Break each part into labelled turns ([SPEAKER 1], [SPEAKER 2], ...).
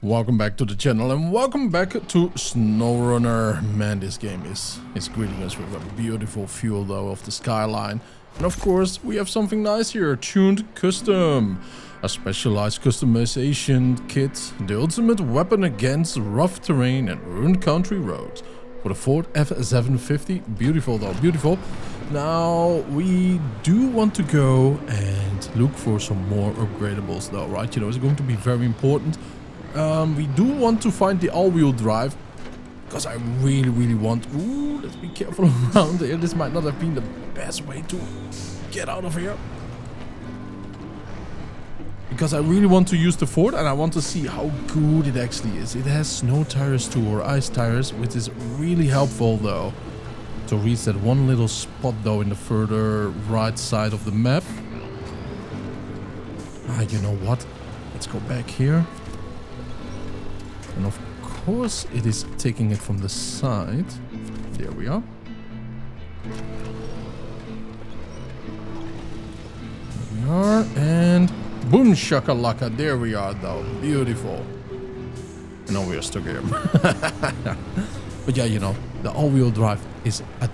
[SPEAKER 1] Welcome back to the channel and welcome back to SnowRunner. Man, this game is greeting us with a beautiful view though of the skyline. And of course, we have something nice here, Tuned Custom. A specialized customization kit, the ultimate weapon against rough terrain and ruined country roads. For the Ford F750, beautiful though, beautiful. Now, we do want to go and look for some more upgradables though, right? You know, it's going to be very important. We do want to find the all-wheel drive, because I really want... Ooh, let's be careful around here. This might not have been the best way to get out of here. Because I really want to use the Ford and I want to see how good it actually is. It has snow tires too, or ice tires, which is really helpful though. To reach that one little spot though in the further right side of the map. You know what? Let's go back here. And of course it is taking it from the side. There we are. There we are. And boom shakalaka. There we are though. Beautiful. And now we are stuck here. But yeah, you know, the all-wheel drive is a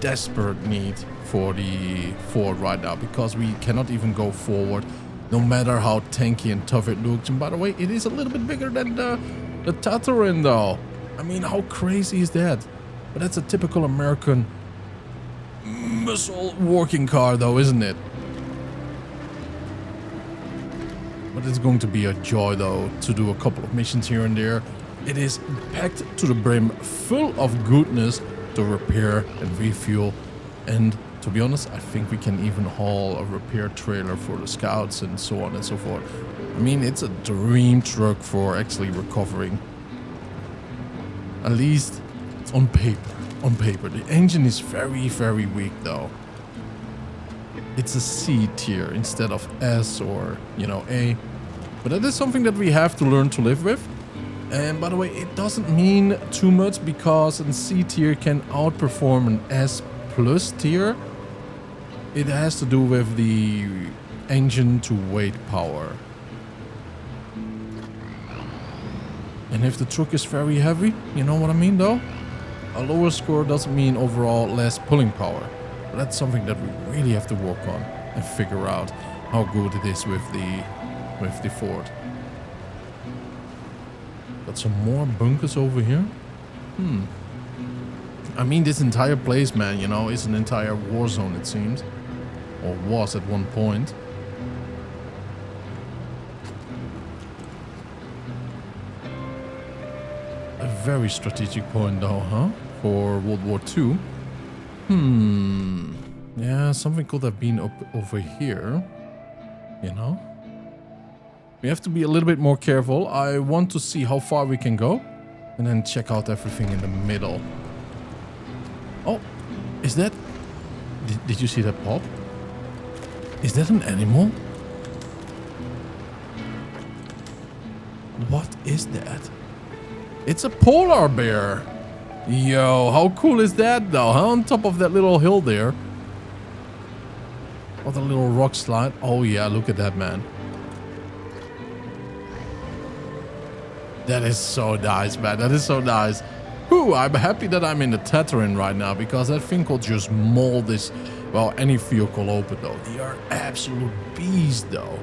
[SPEAKER 1] desperate need for the Ford right now. Because we cannot even go forward. No matter how tanky and tough it looks. And by the way, it is a little bit bigger than the Tatarin though. I mean, how crazy is that? But that's a typical American muscle working car though, isn't it? But it's going to be a joy though to do a couple of missions here and there. It is packed to the brim, full of goodness to repair and refuel. And to be honest, I think we can even haul a repair trailer for the scouts and so on and so forth. I mean, it's a dream truck for actually recovering. At least it's on paper. On paper. The engine is very weak though. It's a C tier instead of S or, you know, A. But that is something that we have to learn to live with. And by the way, it doesn't mean too much because a C tier can outperform an S plus tier. It has to do with the engine to weight power. And if the truck is very heavy, you know what I mean though? A lower score doesn't mean overall less pulling power. But that's something that we really have to work on and figure out how good it is with the Ford. Got some more bunkers over here. I mean, this entire place, man, you know, is an entire war zone, it seems. Or was at one point. A very strategic point though, huh? For World War II. Yeah, something could have been up over here. You know? We have to be a little bit more careful. I want to see how far we can go. And then check out everything in the middle. Oh, is that... Did you see that pop? Is that an animal? What is that? It's a polar bear. Yo, how cool is that though, huh? On top of that little hill there. Or the little rock slide. Oh yeah, look at that, man. That is so nice, man. That is so nice. Whew, I'm happy that I'm in the Tatarin right now because that thing will just mold this, well, any vehicle open though. They are absolute beasts though.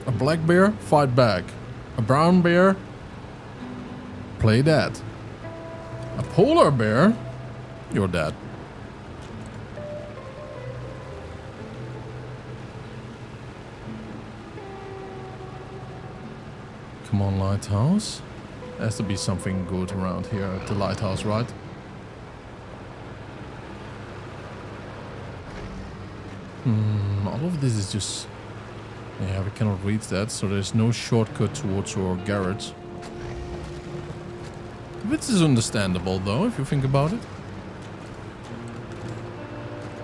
[SPEAKER 1] A black bear, fight back. A brown bear, play dead. A polar bear, you're dead. Come on, lighthouse. There has to be something good around here at the lighthouse, right? All of this is just... Yeah, we cannot reach that, so there's no shortcut towards our garage. Which is understandable, though, if you think about it.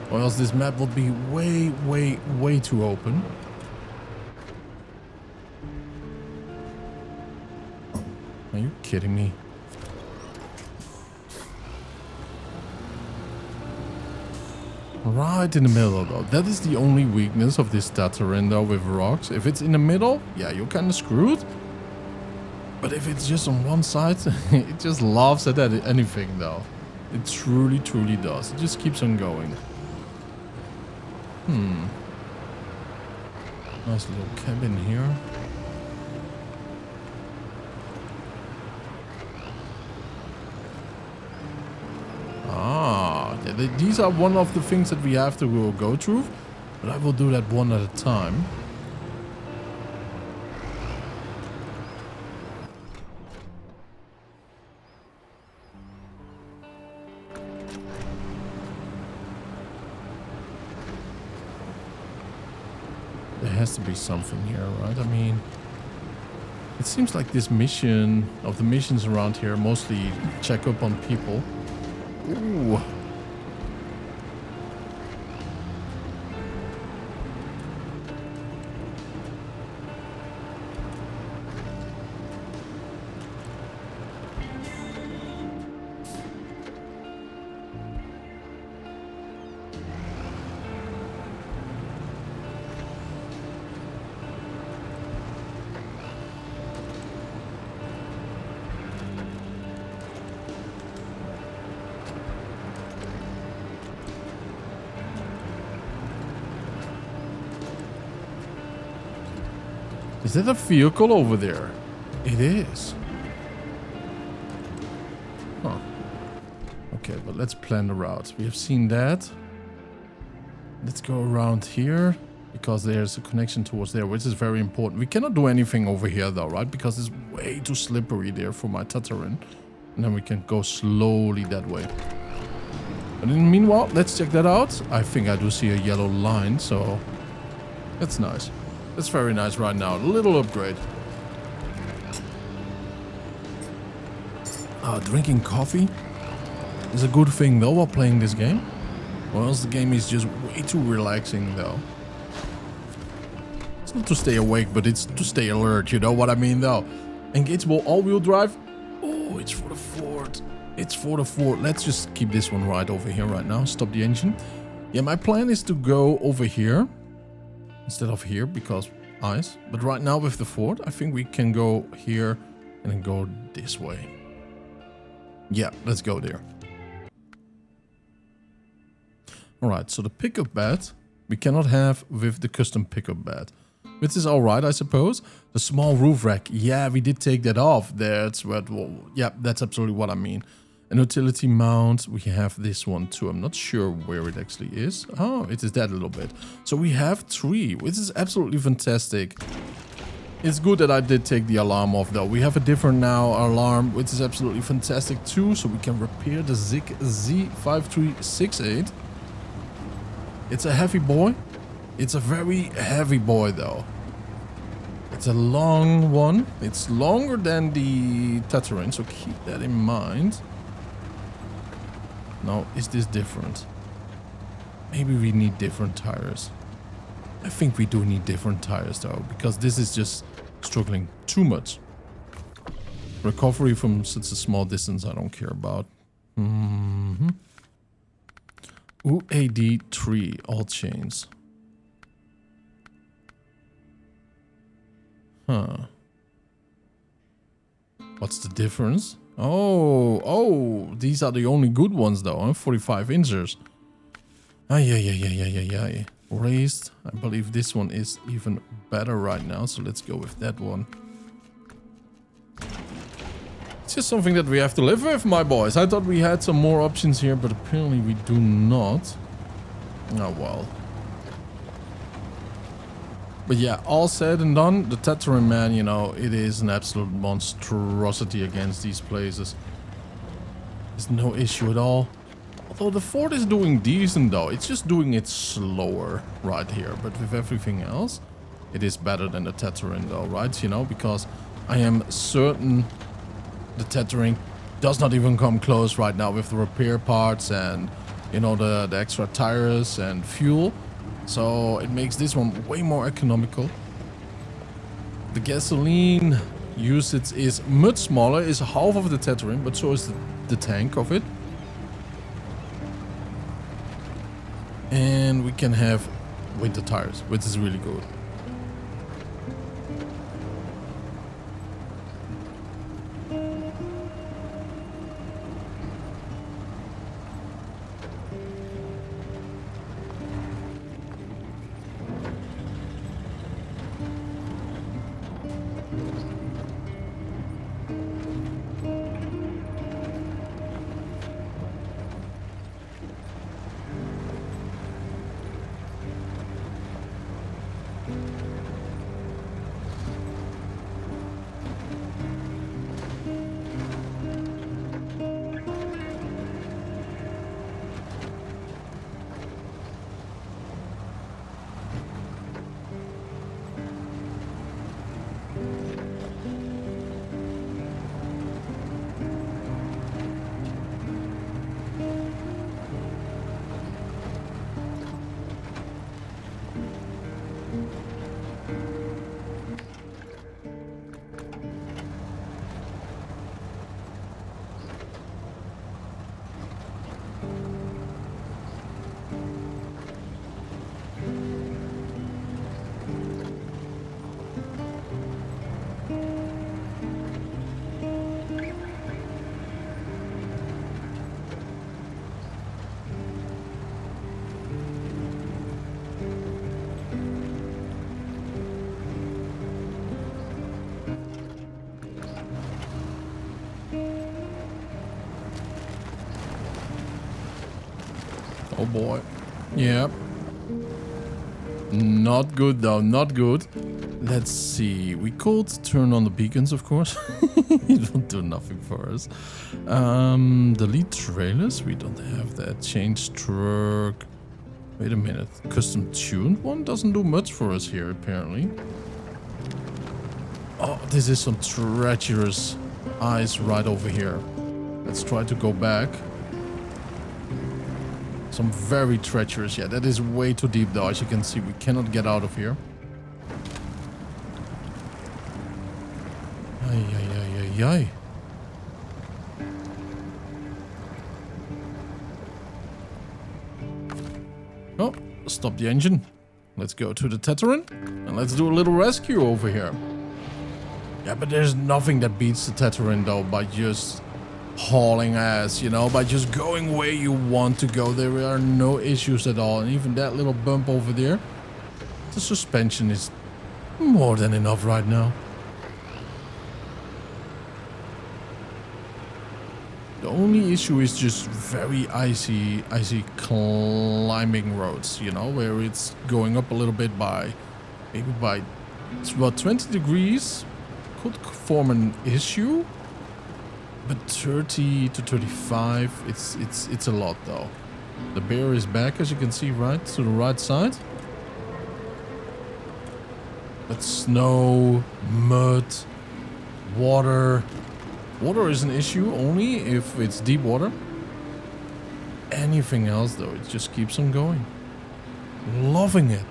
[SPEAKER 1] Or else this map would be way too open. Are you kidding me? right in the middle though. That is the only weakness of this Tatarin though with rocks. If it's in the middle, yeah, you're kind of screwed. But if it's just on one side, it just laughs at anything though. It truly, truly does. It just keeps on going. Nice little cabin here. Ah, yeah, these are one of the things that we have to go through. But I will do that one at a time. There has to be something here, right? I mean, it seems like this mission, of the missions around here, mostly check up on people. Ooh. Is that a vehicle over there? It is. Huh. Okay, but let's plan the route. We have seen that. Let's go around here because there's a connection towards there, which is very important. We cannot do anything over here though, right? Because it's way too slippery there for my Tatarin. And then we can go slowly that way. But in the meanwhile, let's check that out. I think I do see a yellow line, so that's nice. That's very nice right now. A little upgrade. Drinking coffee is a good thing though while playing this game. Or else the game is just way too relaxing though. It's not to stay awake, but it's to stay alert. You know what I mean though. Engageable all-wheel drive. Oh, it's for the Ford. It's for the Ford. Let's just keep this one right over here right now. Stop the engine. Yeah, my plan is to go over here instead of here because ice. But right now with the Ford, I think we can go here and then go this way. Yeah, let's go there. Alright, so the pickup bed we cannot have with the custom pickup bed. Which is alright, I suppose. The small roof rack. Yeah, we did take that off. That's what... Yeah, that's absolutely what I mean. An utility mount. We have this one too. I'm not sure where it actually is. Oh, it is that little bit. So we have 3, which is absolutely fantastic. It's good that I did take the alarm off though. We have a different now alarm, which is absolutely fantastic too. So we can repair the ZIC Z5368. It's a heavy boy. It's a very heavy boy though. It's a long one. It's longer than the Tatarin, so keep that in mind. Now, is this different? Maybe we need different tires. I think we do need different tires though, because this is just struggling too much. Recovery from such a small distance I don't care about. UAD3 all chains. Huh. What's the difference? Oh, these are the only good ones though, huh? 45 inches. Yeah. Raised. I believe this one is even better right now, so let's go with that one. It's just something that we have to live with, my boys. I thought we had some more options here, but apparently we do not. Oh well. But yeah, all said and done, the Tatarin, man, you know, it is an absolute monstrosity against these places. There's no issue at all. Although the Ford is doing decent though. It's just doing it slower right here. But with everything else, it is better than the Tatarin though, right? You know, because I am certain the Tatarin does not even come close right now with the repair parts and, you know, the extra tires and fuel. So it makes this one way more economical. The gasoline usage is much smaller, is half of the Tatarin, but so is the tank of it. And we can have winter tires, which is really good. Oh boy. Yep. Not good though, not good. Let's see. We could turn on the beacons, of course. It won't do nothing for us. Delete trailers. We don't have that. Change truck. Wait a minute. Custom tuned one doesn't do much for us here, apparently. Oh, this is some treacherous ice right over here. Let's try to go back. Some very treacherous. Yeah, that is way too deep though. As you can see, we cannot get out of here. Ay, ay, ay, ay, ay. Oh, stop the engine. Let's go to the Tatarin and let's do a little rescue over here. Yeah, but there's nothing that beats the Tatarin though by just hauling ass, you know, by just going where you want to go. There are no issues at all. And even that little bump over there, the suspension is more than enough right now. The only issue is just very icy climbing roads, you know, where it's going up a little bit by, maybe by about 20 degrees could form an issue. But 30 to 35, it's a lot though. The bear is back, as you can see, right to the right side. But snow, mud, water. Water is an issue only if it's deep water. Anything else though, it just keeps on going. Loving it.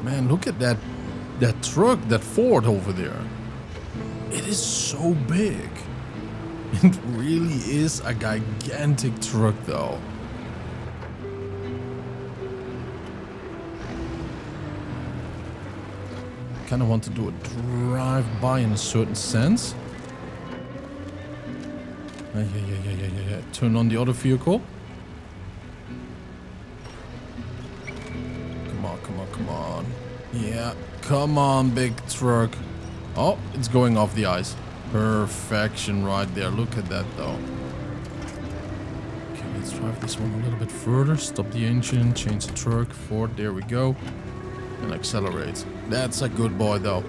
[SPEAKER 1] Man, look at that truck, that Ford over there. It is so big. It really is a gigantic truck though. Kind of want to do a drive-by in a certain sense. Yeah. Turn on the other vehicle. Come on. Yeah, come on, big truck. Oh, it's going off the ice. Perfection right there. Look at that, though. Okay, let's drive this one a little bit further. Stop the engine, change the truck, forward. There we go. And accelerate. That's a good boy, though.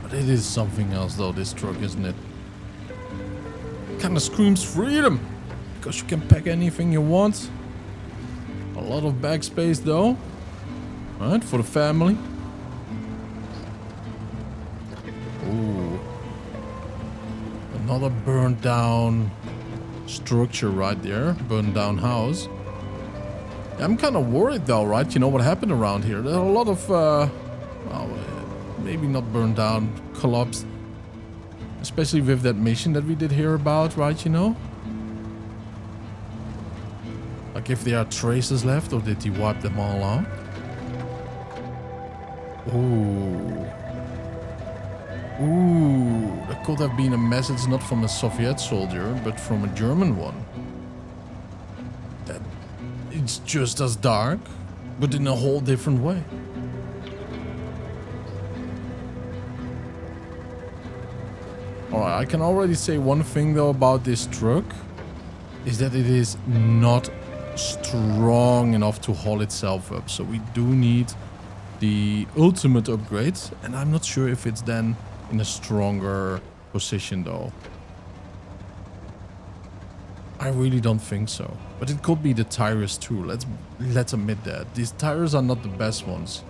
[SPEAKER 1] But it is something else, though, this truck, isn't it? Kind of screams freedom. because you can pack anything you want. A lot of bag space though. Alright, for the family. Ooh. Another burned down structure right there. Burned down house. Yeah, I'm kind of worried though, right? You know what happened around here? There are a lot of, well, maybe not burned down, collapsed. Especially with that mission that we did hear about, right? You know? Like if there are traces left, or did he wipe them all out? Ooh. Ooh. That could have been a message not from a Soviet soldier, but from a German one. That it's just as dark, but in a whole different way. Alright, I can already say one thing though about this truck. Is that it is not strong enough to haul itself up. So we do need the ultimate upgrade. And I'm not sure if it's then in a stronger position though. I really don't think so. But it could be the tires too. Let's admit that. These tires are not the best ones.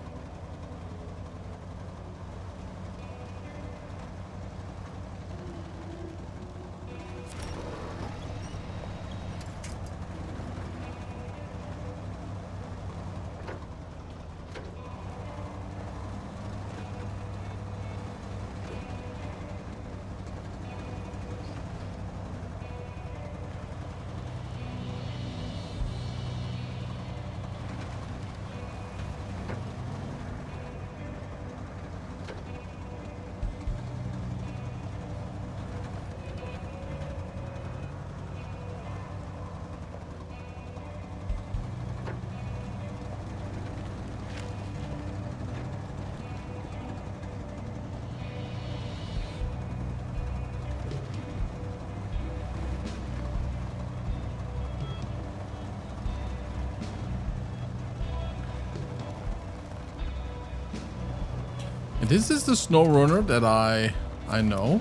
[SPEAKER 1] This is the SnowRunner that I know.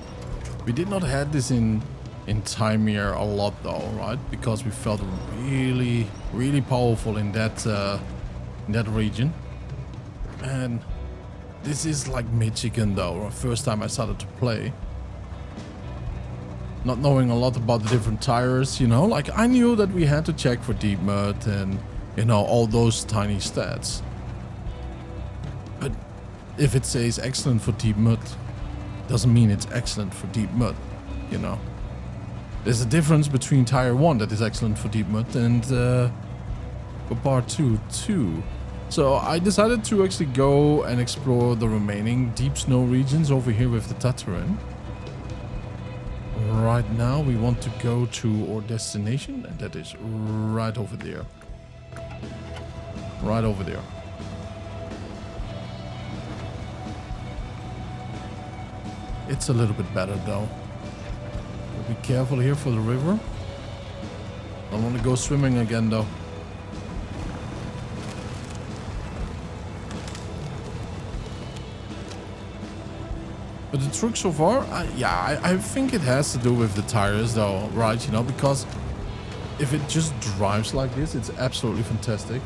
[SPEAKER 1] We did not have this in Timir a lot though, right? Because we felt really powerful in that region. And this is like Michigan though. First time I started to play. Not knowing a lot about the different tires, you know. Like I knew that we had to check for deep mud and, you know, all those tiny stats. But if it says excellent for deep mud, doesn't mean it's excellent for deep mud, you know. There's a difference between tire 1 that is excellent for deep mud and for part 2 too. So I decided to actually go and explore the remaining deep snow regions over here with the Tatarin. Right now we want to go to our destination, and that is right over there. Right over there. It's a little bit better though. Be careful here for the river. I want to go swimming again though. But the truck so far, I think it has to do with the tires though, right? You know, because if it just drives like this, it's absolutely fantastic.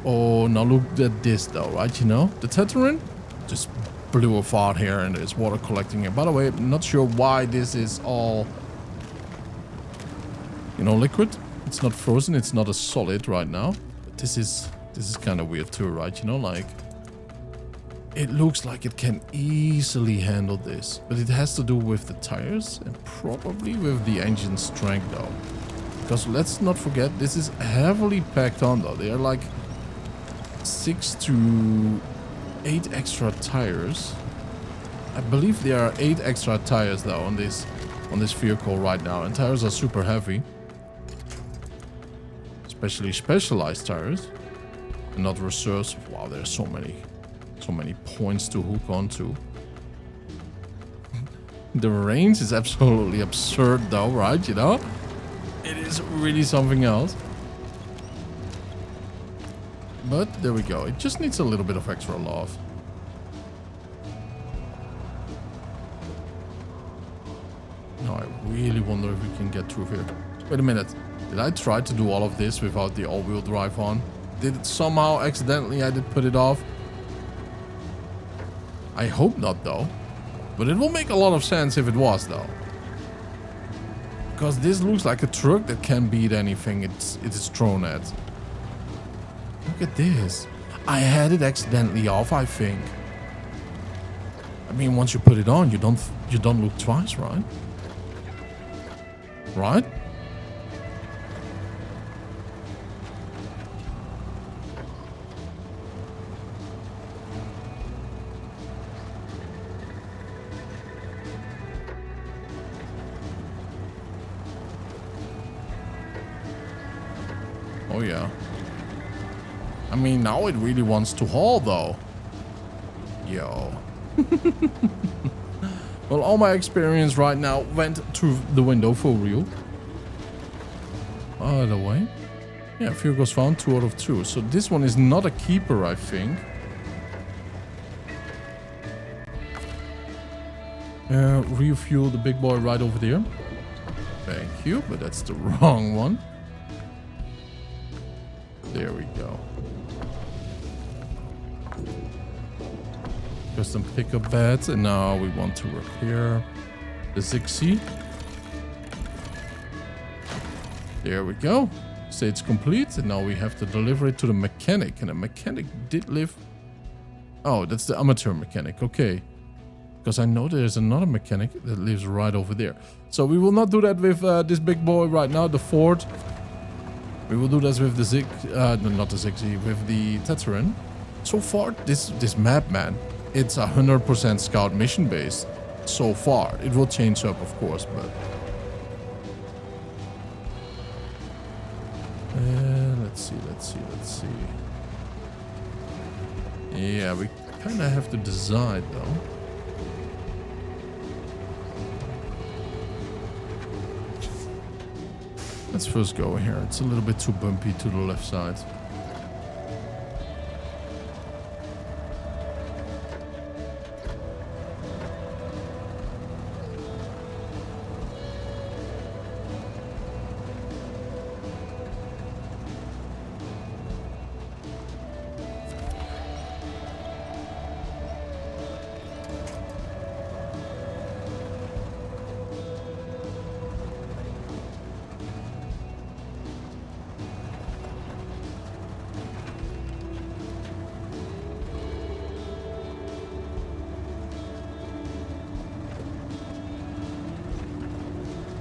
[SPEAKER 1] Oh, now look at this though, right? You know, the Tatarin just blew a fart here and there's water collecting here. By the way, I'm not sure why this is all, you know, liquid. It's not frozen. It's not a solid right now. But this is kind of weird too, right? You know, like it looks like it can easily handle this, but it has to do with the tires and probably with the engine strength though. Because let's not forget, this is heavily packed on though. They are like 6 to 8 extra tires. I believe there are 8 extra tires though on this vehicle right now, and tires are super heavy, especially specialized tires and not reserves. Wow, there's so many points to hook onto. The range is absolutely absurd though, right? You know, it is really something else. But there we go. It just needs a little bit of extra love. Now I really wonder if we can get through here. Wait a minute. Did I try to do all of this without the all-wheel drive on? Did it somehow accidentally I did put it off? I hope not though. But it will make a lot of sense if it was though. Because this looks like a truck that can beat anything it is thrown at. Look at this. I had it accidentally off, I think. I mean, once you put it on, you don't look twice, right? Right? Oh yeah. I mean, now it really wants to haul though. Yo. Well, all my experience right now went through the window for real. By the way. Yeah, vehicles found, 2 out of 2. So this one is not a keeper, I think. Refuel the big boy right over there. Thank you, but that's the wrong one. There we go. Custom pickup beds, and now we want to repair the Zixi. There we go. Say it's complete, and now we have to deliver it to the mechanic. And the mechanic did live. Oh, that's the amateur mechanic. Okay. Because I know there's another mechanic that lives right over there. So we will not do that with this big boy right now, the Ford. We will do this with the not the Zixi, with the Tatarin. So far, this map, man, it's 100% scout mission based. So far, it will change up, of course, but let's see. Yeah, we kind of have to decide though. Let's first go here. It's a little bit too bumpy to the left side.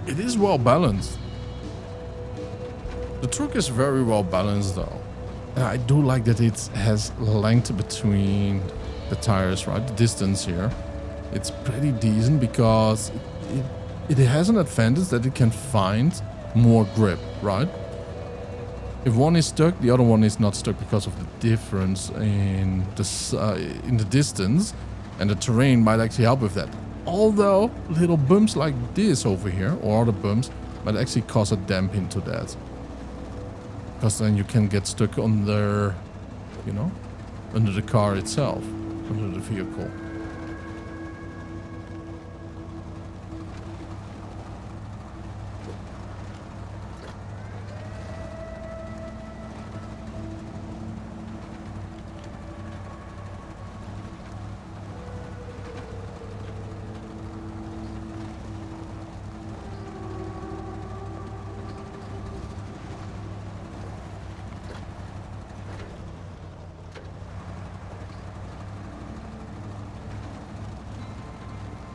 [SPEAKER 1] It is well balanced. The truck is very well balanced though. And I do like that it has length between the tires, right? The distance here. It's pretty decent because it has an advantage that it can find more grip, right? If one is stuck, the other one is not stuck because of the difference in the distance, and the terrain might actually help with that. Although little bumps like this over here, or other bumps, might actually cause a damp into that. Because then you can get stuck under, you know, under the car itself, under the vehicle.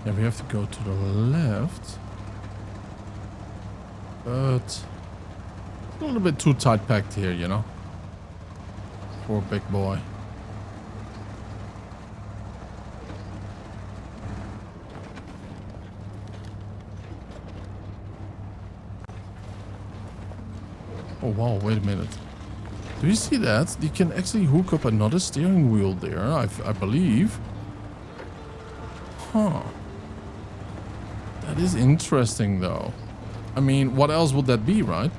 [SPEAKER 1] Yeah, we have to go to the left. But a little bit too tight packed here, you know. Poor big boy. Oh wow, wait a minute. Do you see that? You can actually hook up another steering wheel there, I believe. Huh. That is interesting though. I mean, what else would that be, right?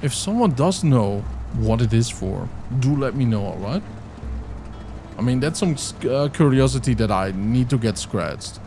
[SPEAKER 1] If someone does know what it is for, do let me know, alright? I mean, that's some curiosity that I need to get scratched.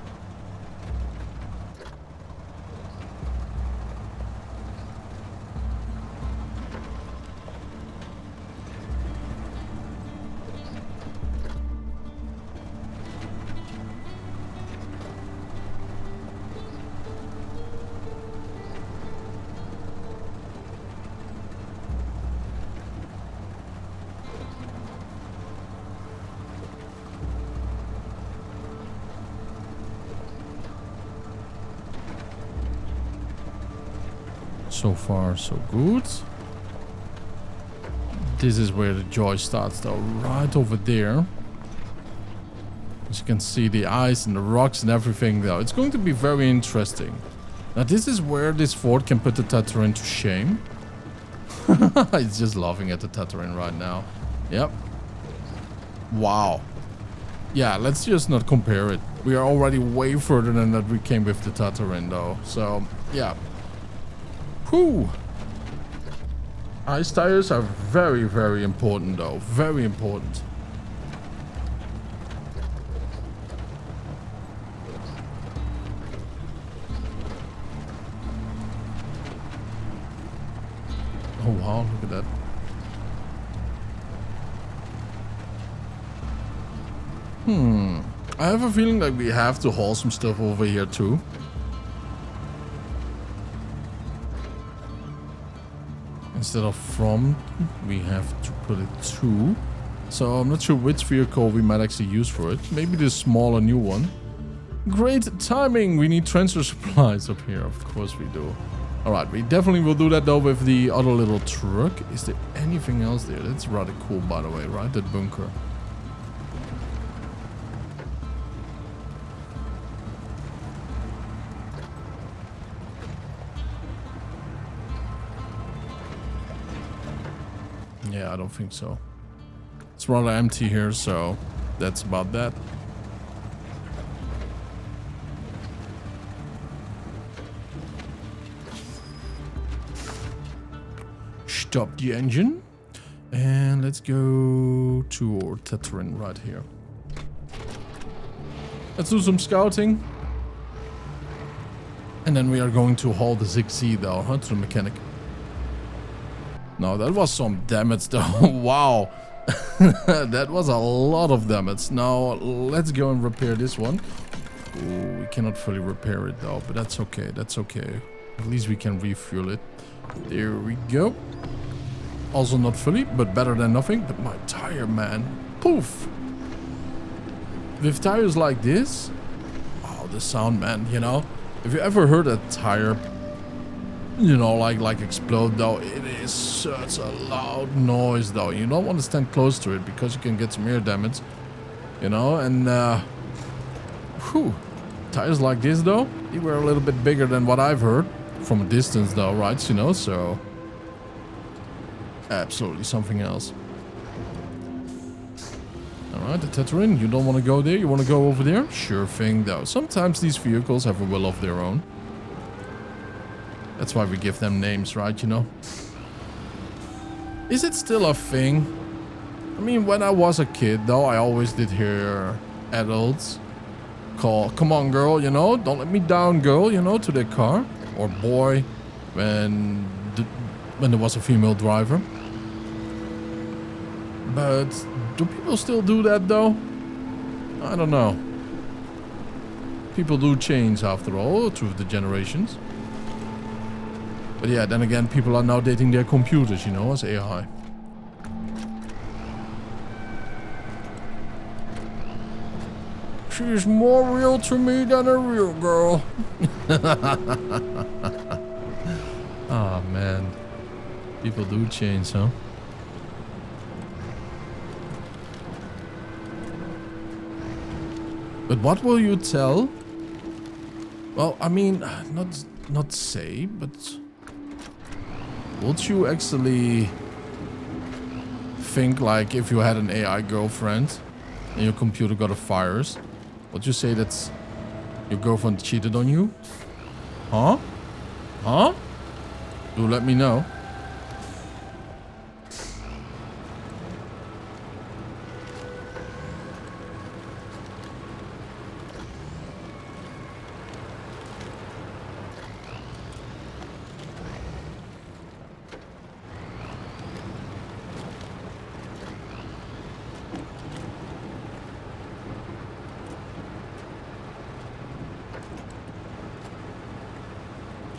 [SPEAKER 1] So far, so good. This is where the joy starts though, right over there. As you can see, the ice and the rocks and everything though. It's going to be very interesting. Now this is where this fort can put the Tatarin to shame. He's just laughing at the Tatarin right now. Yep. Wow. Yeah, let's just not compare it. We are already way further than that we came with the Tatarin though. So, yeah. Whew. Ice tires are very, very important though. Very important. Oh wow, look at that. I have a feeling like we have to haul some stuff over here too. Instead of from, we have to put it to. So I'm not sure which vehicle we might actually use for it. Maybe the smaller new one. Great timing. We need transfer supplies up here. Of course we do. Alright, we definitely will do that though with the other little truck. Is there anything else there? That's rather cool, by the way, right? That bunker. Yeah, I don't think so. It's rather empty here, so that's about that. Stop the engine. And let's go to our Tatarin right here. Let's do some scouting. And then we are going to haul the 6Z though, huh, to the mechanic. No, that was some damage though. Wow. That was a lot of damage. Now, let's go and repair this one. Ooh, we cannot fully repair it though, but that's okay. That's okay. At least we can refuel it. There we go. Also not fully, but better than nothing. But my tire, man. Poof. With tires like this. Wow, the sound, man, you know. If you ever heard a tire, you know, like explode though, it is such a loud noise though. You don't want to stand close to it because you can get some ear damage, you know. And whew, tires like this though, they were a little bit bigger than what I've heard from a distance though, right? You know, so absolutely something else. Alright, the Tatarin, you don't want to go there, you want to go over there? Sure thing though. Sometimes these vehicles have a will of their own. That's why we give them names, right, you know? Is it still a thing? I mean, when I was a kid, though, I always did hear adults call, come on, girl, you know? Don't let me down, girl, you know, to their car. Or boy, when there was a female driver. But do people still do that, though? I don't know. People do change, after all, through the generations. But yeah, then again, people are now dating their computers, you know, as AI. She is more real to me than a real girl. Ah, man. People do change, huh? But what will you tell? Well, I mean, not say, but would you actually think like if you had an AI girlfriend and your computer got a virus, would you say that your girlfriend cheated on you? Huh? Huh? Do let me know.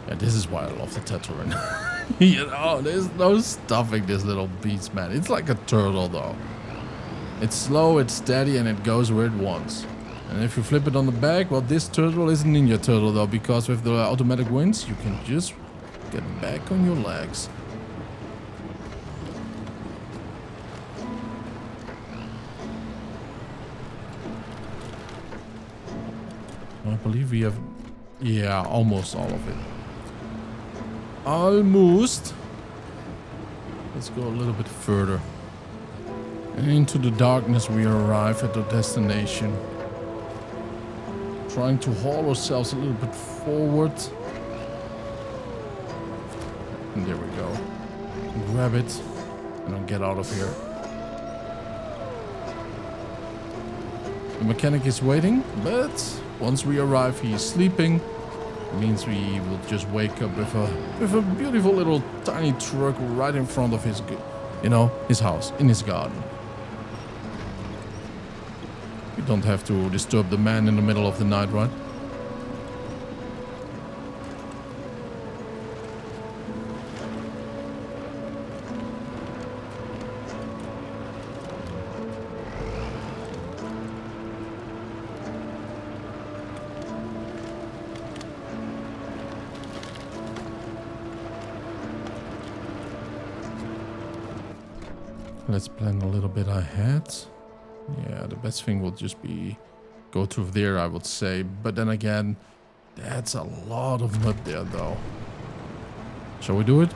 [SPEAKER 1] Yeah, this is why I love the Tatarin. You know, there's no stuffing this little beast, man. It's like a turtle, though. It's slow, it's steady, and it goes where it wants. And if you flip it on the back, well, this turtle is a ninja turtle, though, because with the automatic winds, you can just get back on your legs. I believe we have... Yeah, almost all of it. Almost. Let's go a little bit further. And into the darkness we arrive at the destination. Trying to haul ourselves a little bit forward. And there we go. Grab it. And then get out of here. The mechanic is waiting, but once we arrive he is sleeping. Means we will just wake up with a beautiful little tiny truck right in front of his, you know, his house, in his garden. We don't have to disturb the man in the middle of the night, right? Let's plan a little bit ahead. Yeah, the best thing will just be go through there, I would say. But then again, that's a lot of mud there, though. Shall we do it?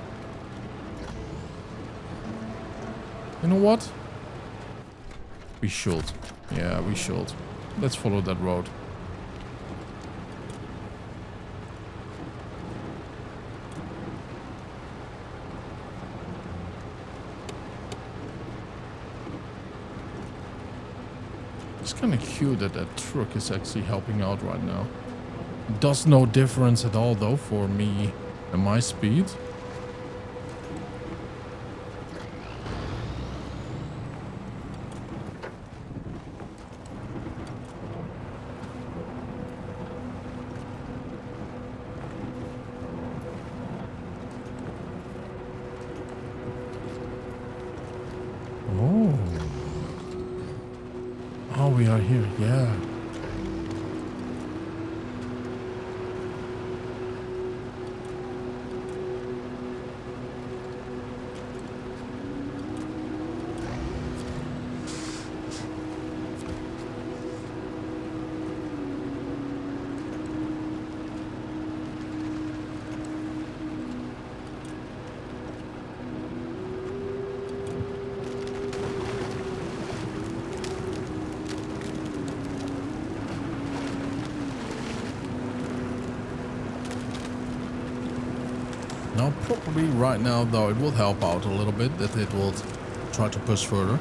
[SPEAKER 1] You know what? We should. Yeah, we should. Let's follow that road. It's kind of cute that that truck is actually helping out right now. It does no difference at all, though, for me and my speed. Oh, we are here, yeah. Now, probably right now, though, it will help out a little bit that it will try to push further.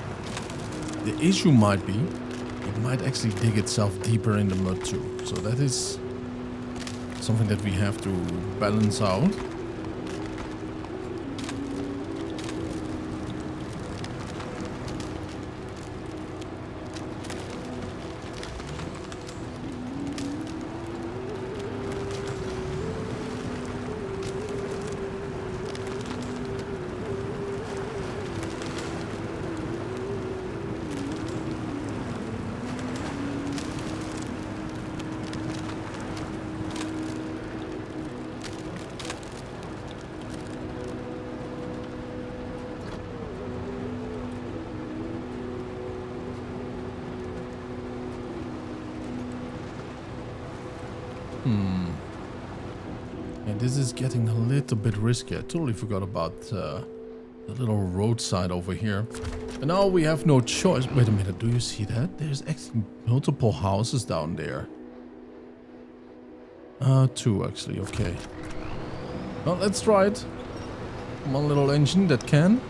[SPEAKER 1] The issue might be, it might actually dig itself deeper in the mud too. So that is something that we have to balance out. And this is getting a little bit risky. I totally forgot about the little roadside over here. And now we have no choice. Wait a minute, do you see that? There's actually multiple houses down there. Two actually, okay. Well, let's try it. One little engine that can.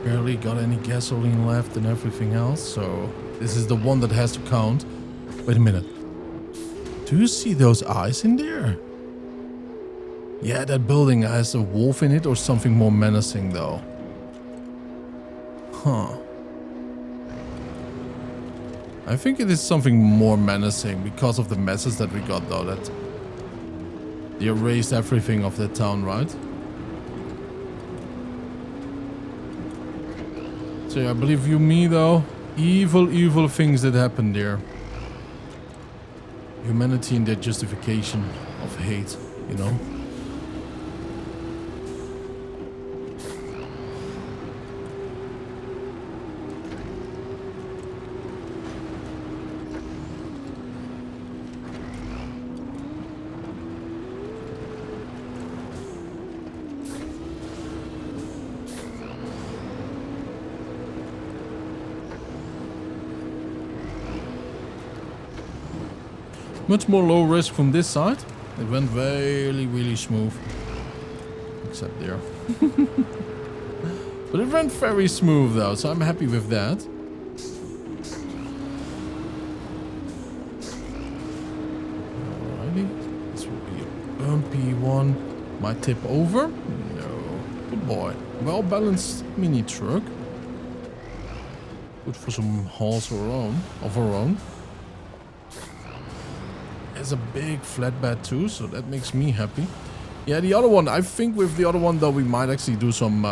[SPEAKER 1] Barely got any gasoline left and everything else, so this is the one that has to count. Wait a minute. Do you see those eyes in there? Yeah, that building has a wolf in it or something more menacing though. Huh. I think it is something more menacing because of the message that we got though, that they erased everything of that town, right? So yeah, I believe you me though, evil things that happened there. Humanity and their justification of hate, you know? Much more low risk from this side. It went really smooth. Except there. But it went very smooth though, so I'm happy with that. Alrighty. This will be a bumpy one. Might tip over? No. Good boy. Well balanced mini truck. Good for some hauls of our own. Has a big flatbed too, so that makes me happy. Yeah, the other one, I think with the other one though, we might actually do some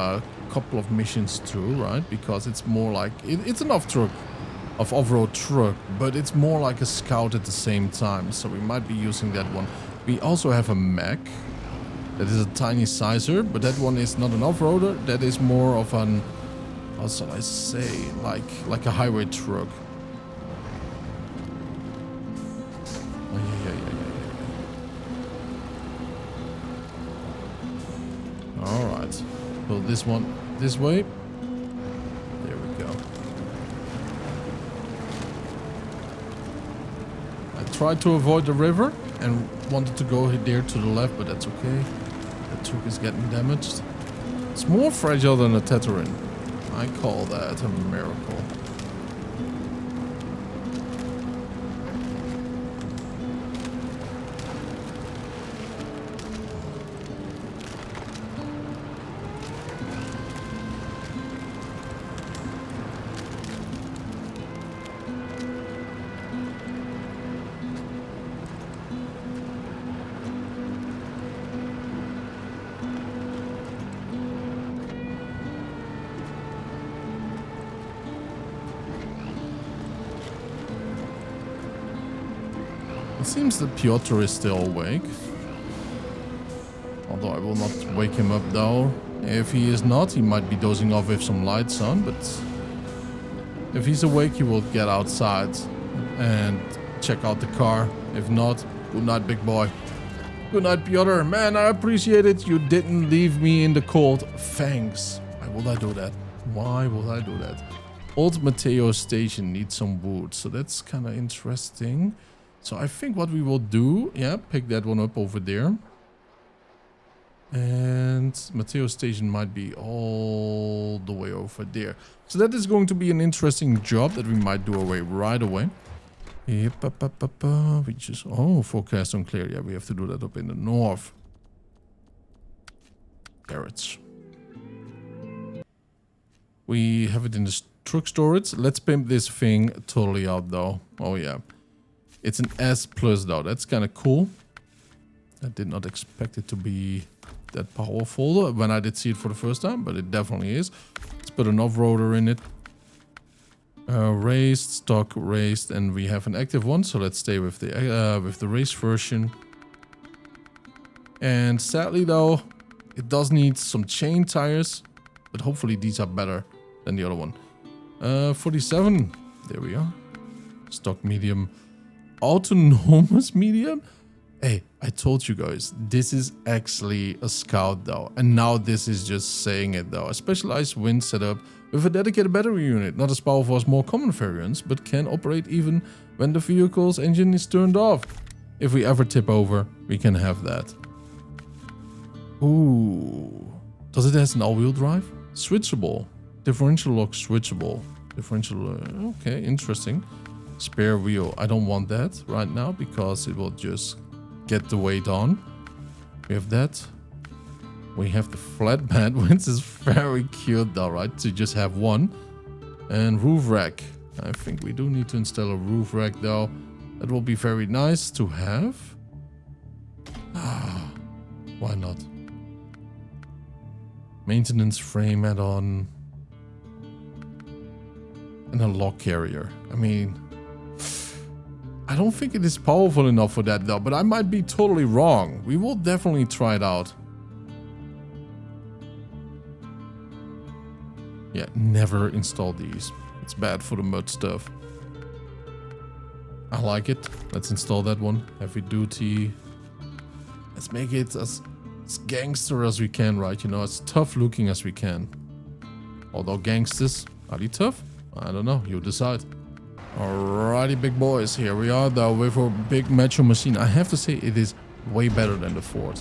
[SPEAKER 1] couple of missions too, right? Because it's more like it's an off-road truck, but it's more like a scout at the same time, so we might be using that one. We also have a Mac that is a tiny sizer, but that one is not an off-roader. That is more of an, how shall I say, like a highway truck. Alright, pull this one this way. There we go. I tried to avoid the river and wanted to go there to the left, but that's okay. The truck is getting damaged. It's more fragile than a Tatarin. I call that a miracle. It seems that Piotr is still awake. Although I will not wake him up though. If he is not, he might be dozing off with some lights on, but if he's awake, he will get outside and check out the car. If not, good night, big boy. Good night, Piotr. Man, I appreciate it. You didn't leave me in the cold. Thanks. Why would I do that? Why would I do that? Old Mateo station needs some wood, so that's kind of interesting. So I think what we will do, yeah, pick that one up over there. And Mateo station might be all the way over there. So that is going to be an interesting job that we might do away right away. We just, oh, forecast unclear. Yeah, we have to do that up in the north. Carrots. We have it in the truck storage. Let's pimp this thing totally out though. Oh yeah. It's an S plus though. That's kind of cool. I did not expect it to be that powerful when I did see it for the first time, but it definitely is. Let's put an off-roader in it. Raised, stock, raised, and we have an active one, so let's stay with the race version. And sadly though, it does need some chain tires, but hopefully these are better than the other one. 47, there we are. Stock medium. Autonomous medium? Hey, I told you guys, this is actually a Scout though. And now this is just saying it though. A specialized wind setup with a dedicated battery unit. Not as powerful as more common variants, but can operate even when the vehicle's engine is turned off. If we ever tip over, we can have that. Ooh. Does it have an all-wheel drive? Switchable. Differential lock switchable. Differential, okay, interesting. Spare wheel. I don't want that right now because it will just get the weight on. We have that. We have the flatbed, which is very cute though, right? To just have one. And roof rack. I think we do need to install a roof rack though. That will be very nice to have. Ah, why not? Maintenance frame add-on. And a lock carrier. I mean, I don't think it is powerful enough for that though, but I might be totally wrong. We will definitely try it out. Yeah, never install these. It's bad for the mud stuff. I like it. Let's install that one. Heavy duty. Let's make it as gangster as we can, right? You know, as tough looking as we can. Although gangsters, are they tough? I don't know. You decide. Alrighty, big boys. Here we are though with our big macho machine. I have to say it is way better than the Ford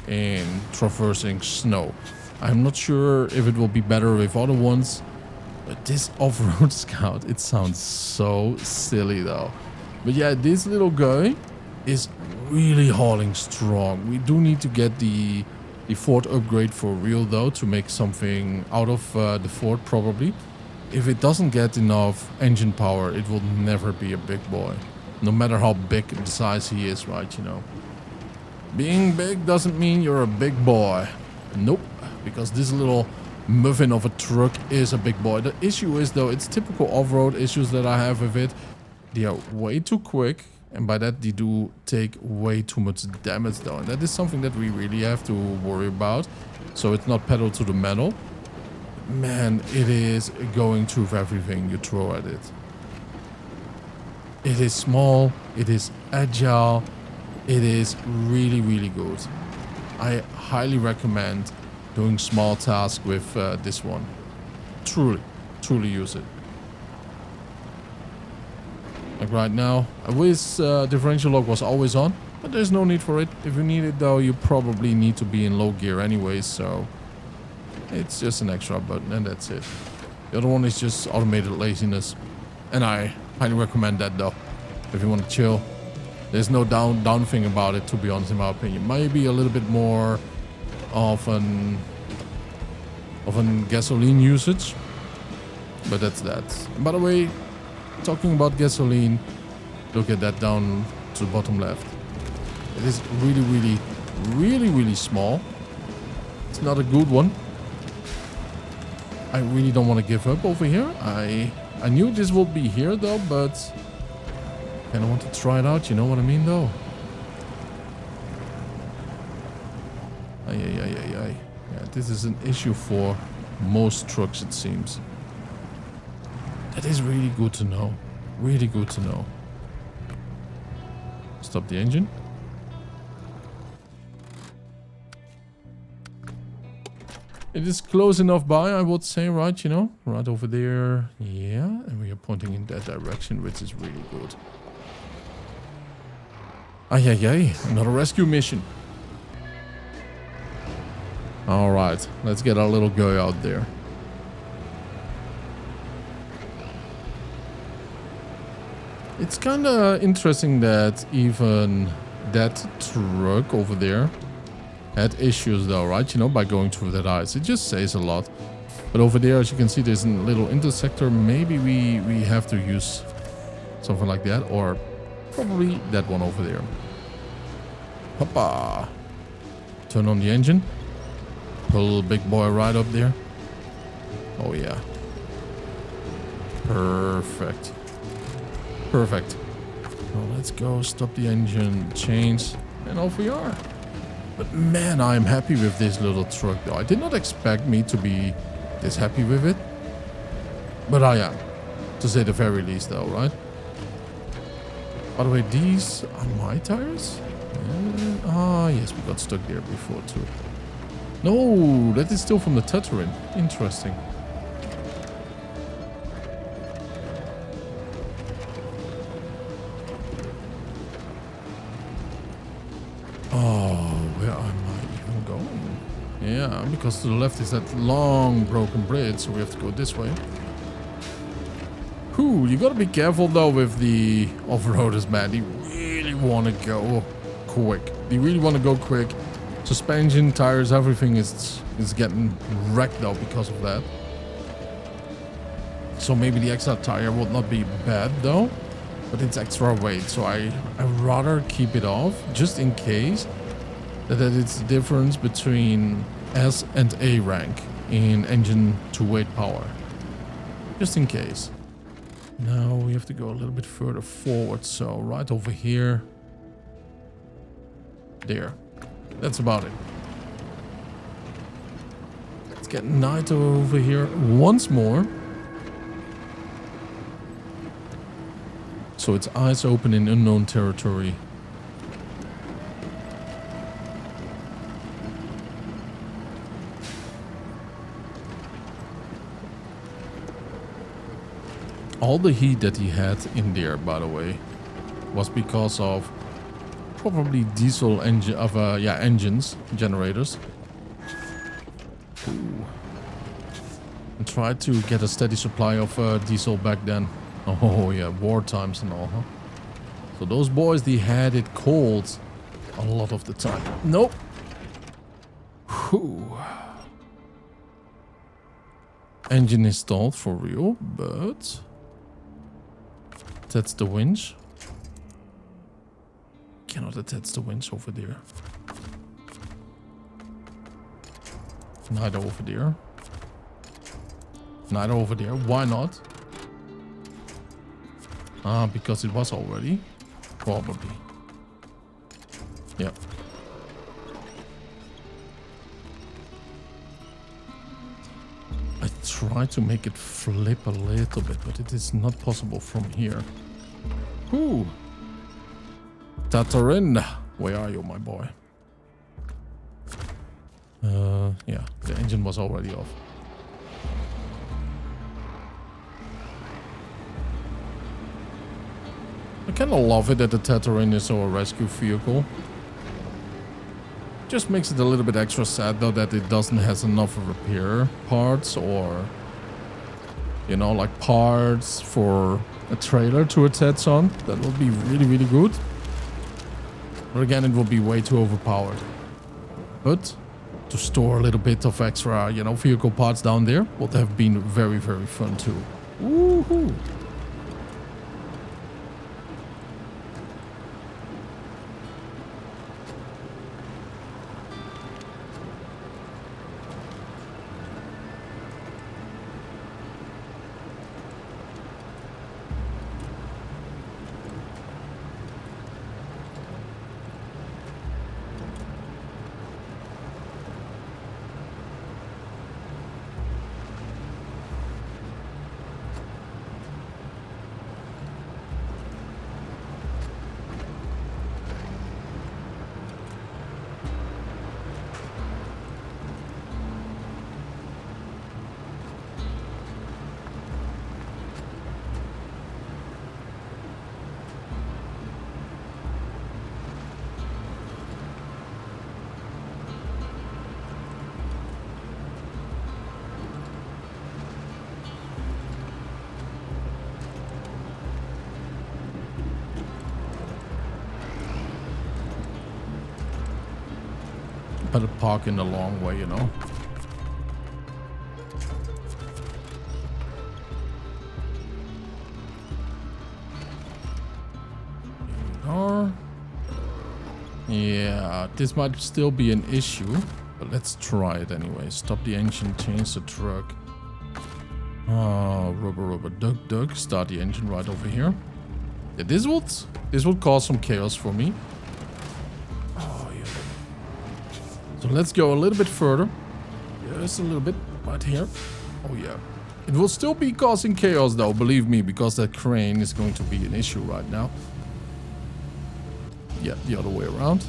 [SPEAKER 1] in traversing snow. I'm not sure if it will be better with other ones. But this off-road Scout, it sounds so silly though. But yeah, this little guy is really hauling strong. We do need to get the Ford upgrade for real though to make something out of the Ford probably. If it doesn't get enough engine power, it will never be a big boy. No matter how big the size he is, right, you know. Being big doesn't mean you're a big boy. Nope, because this little muffin of a truck is a big boy. The issue is though, it's typical off-road issues that I have with it. They are way too quick, and by that they do take way too much damage though. And that is something that we really have to worry about. So it's not pedal to the metal. Man, it is going through everything you throw at it. It is small, it is agile, it is really, really good. I highly recommend doing small tasks with this one. Truly, truly use it. Like right now, I wish differential lock was always on, but there's no need for it. If you need it though, you probably need to be in low gear anyways, so it's just an extra button and that's it. The other one is just automated laziness, and I highly recommend that though. If you want to chill, there's no down thing about it, to be honest, in my opinion. Maybe a little bit more of an gasoline usage, but that's that. And by the way, talking about gasoline, look at that down to the bottom left. It is really, really, really, really small. It's not a good one. I really don't want to give up over here. I knew this would be here though, but I kind of want to try it out. You know what I mean though? Yeah, this is an issue for most trucks, it seems. That is really good to know. Really good to know. Stop the engine. It is close enough by, I would say, right? You know, right over there. Yeah, and we are pointing in that direction, which is really good. Another rescue mission. All right, let's get our little guy out there. It's kind of interesting that even that truck over there had issues though, right? You know, by going through that ice. It just says a lot. But over there, as you can see, there's a little intersector. Maybe we have to use something like that, or probably that one over there. Hoppa! Turn on the engine. Pull big boy right up there. Oh yeah. Perfect. Perfect. Well, let's go. Stop the engine. Change. And off we are. But man, I'm happy with this little truck though. I did not expect me to be this happy with it. But I am. To say the very least though, right? By the way, these are my tires? Yes, we got stuck there before too. No, that is still from the Tatarin. Interesting. Oh, where am I even going? Yeah, because to the left is that long broken bridge, so we have to go this way. Whew, you gotta be careful though with the off-roaders, man. They really want to go quick. They really want to go quick. Suspension, tires, everything is getting wrecked though because of that. So maybe the extra tire would not be bad though, but it's extra weight. So I'd rather keep it off just in case that it's the difference between S and A rank in engine to weight power. Just in case. Now we have to go a little bit further forward. So right over here. There. That's about it. Let's get Naito over here once more. So it's eyes open in unknown territory. All the heat that he had in there, by the way, was because of probably diesel engine engines, generators. Ooh. And tried to get a steady supply of diesel back then. Oh yeah, war times and all, huh? So those boys, they had it cold a lot of the time. Nope. Whew. Engine installed for real, but that's the winch. Cannot attach the winch over there. Neither over there. Neither over there. Why not? Because it was already. Probably. Yeah. I try to make it flip a little bit, but it is not possible from here. Ooh. Tatarin, where are you, my boy? Yeah, the engine was already off. I kind of love it that the Tatarin is our rescue vehicle. Just makes it a little bit extra sad though that it doesn't have enough repair parts or, you know, like parts for a trailer to attach on. That would be really, really good. But again, it will be way too overpowered. But to store a little bit of extra, you know, vehicle parts down there would have been very, very fun too. Woohoo! Better park in the long way, you know. Yeah, this might still be an issue, but let's try it anyway. Stop the engine, change the truck. Oh, rubber, duck. Start the engine right over here. Yeah, this would cause some chaos for me. Oh yeah. So let's go a little bit further. Just a little bit right here. Oh yeah. It will still be causing chaos though, believe me, because that crane is going to be an issue right now. Yeah, the other way around.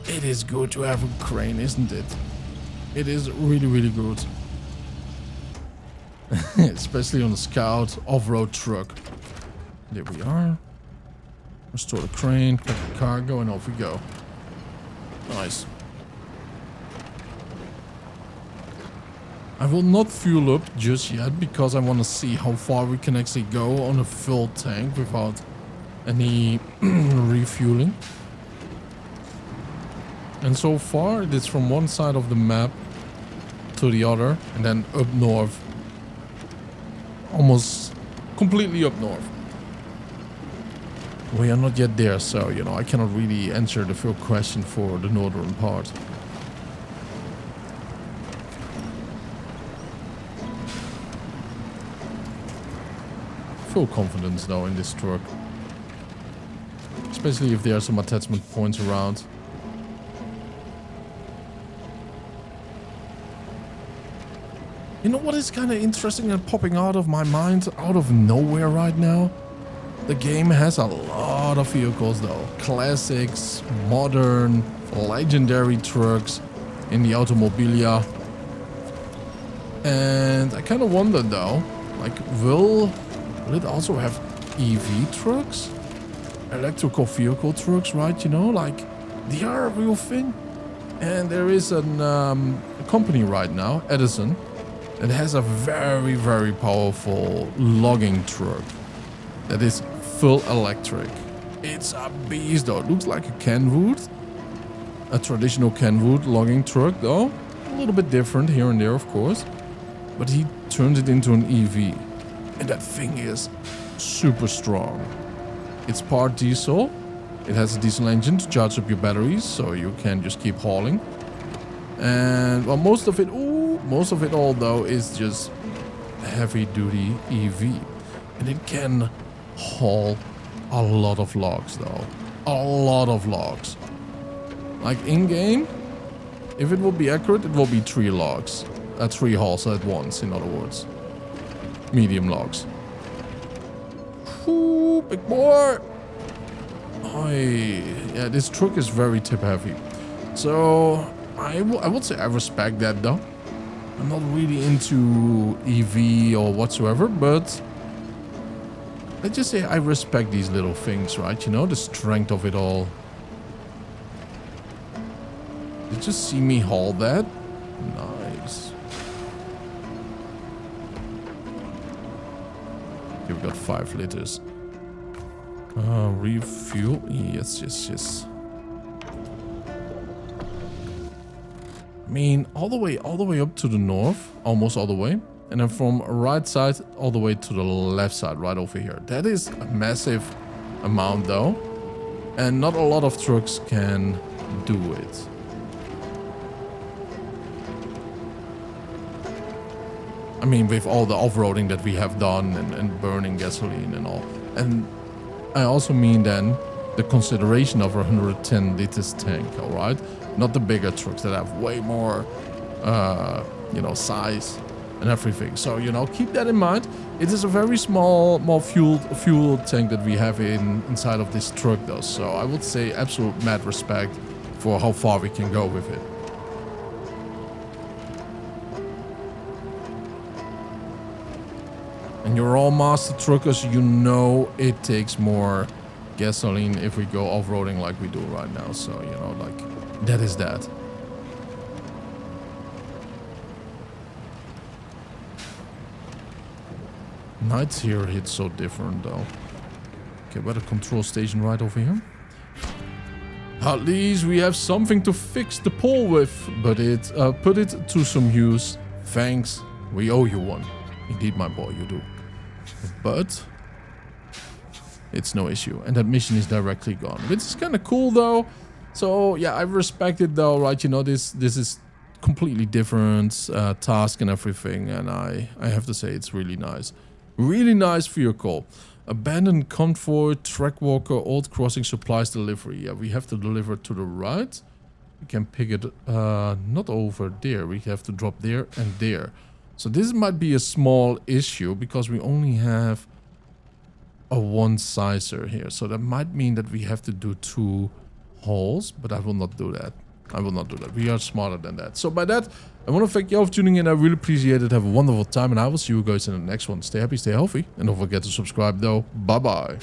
[SPEAKER 1] It is good to have a crane, isn't it? It is really, really good. Especially on a Scout off-road truck. There we are. Restore the crane, pack the cargo, and off we go. Nice. I will not fuel up just yet because I want to see how far we can actually go on a full tank without any refueling. And so far it is from one side of the map to the other and then up north. Almost completely up north. We are not yet there, so you know I cannot really answer the full question for the northern part. Full confidence though in this truck. Especially if there are some attachment points around. You know what is kind of interesting and popping out of my mind out of nowhere right now? The game has a lot of vehicles though. Classics, modern, legendary trucks in the automobilia. And I kind of wonder though, like will it also have EV trucks? Electrical vehicle trucks, right? You know, like they are a real thing. And there is a company right now, Edison, that has a very, very powerful logging truck that is full electric. It's a beast though. It looks like a Kenwood. A traditional Kenwood logging truck though. A little bit different here and there, of course. But he turned it into an EV. And that thing is super strong. It's part diesel. It has a diesel engine to charge up your batteries, so you can just keep hauling. And well, most of it all though is just heavy duty EV. And it can haul a lot of logs though. A lot of logs. Like in game, if it will be accurate, it will be 3 logs. 3 hauls at once, in other words. Medium logs. Ooh, big boy. Oh, yeah, this truck is very tip heavy. So I would say I respect that though. I'm not really into EV or whatsoever, but let's just say I respect these little things, right? You know, the strength of it all. Did you see me haul that? Nice. Okay, we got 5 liters. Refuel. Yes. I mean, all the way up to the north, almost all the way. And then from right side all the way to the left side, right over here. That is a massive amount though. And not a lot of trucks can do it. I mean, with all the off-roading that we have done and burning gasoline and all. And I also mean then the consideration of a 110 liters tank, all right? Not the bigger trucks that have way more, you know, size and everything. So, you know, keep that in mind. It is a very small, more fuel tank that we have inside of this truck though. So I would say absolute mad respect for how far we can go with it. And you're all master truckers, you know it takes more gasoline if we go off-roading like we do right now. So, you know, like, that is that. Nights here hit so different though. Okay, we got a control station right over here. At least we have something to fix the pole with, but put it to some use. Thanks, we owe you one. Indeed, my boy, you do. But it's no issue, and that mission is directly gone, which is kind of cool though. So yeah, I respect it though, right? You know, this is completely different task and everything, and I have to say it's really nice. Really nice vehicle. Abandoned convoy, track walker, old crossing supplies delivery. Yeah, we have to deliver to the right. we can pick it not over there. We have to drop there and there. So this might be a small issue because we only have a one sizer here. So that might mean that we have to do 2 holes, but I will not do that. I will not do that. We are smarter than that. So by that, I want to thank you all for tuning in. I really appreciate it. Have a wonderful time, and I will see you guys in the next one. Stay happy, stay healthy, and don't forget to subscribe though. Bye bye.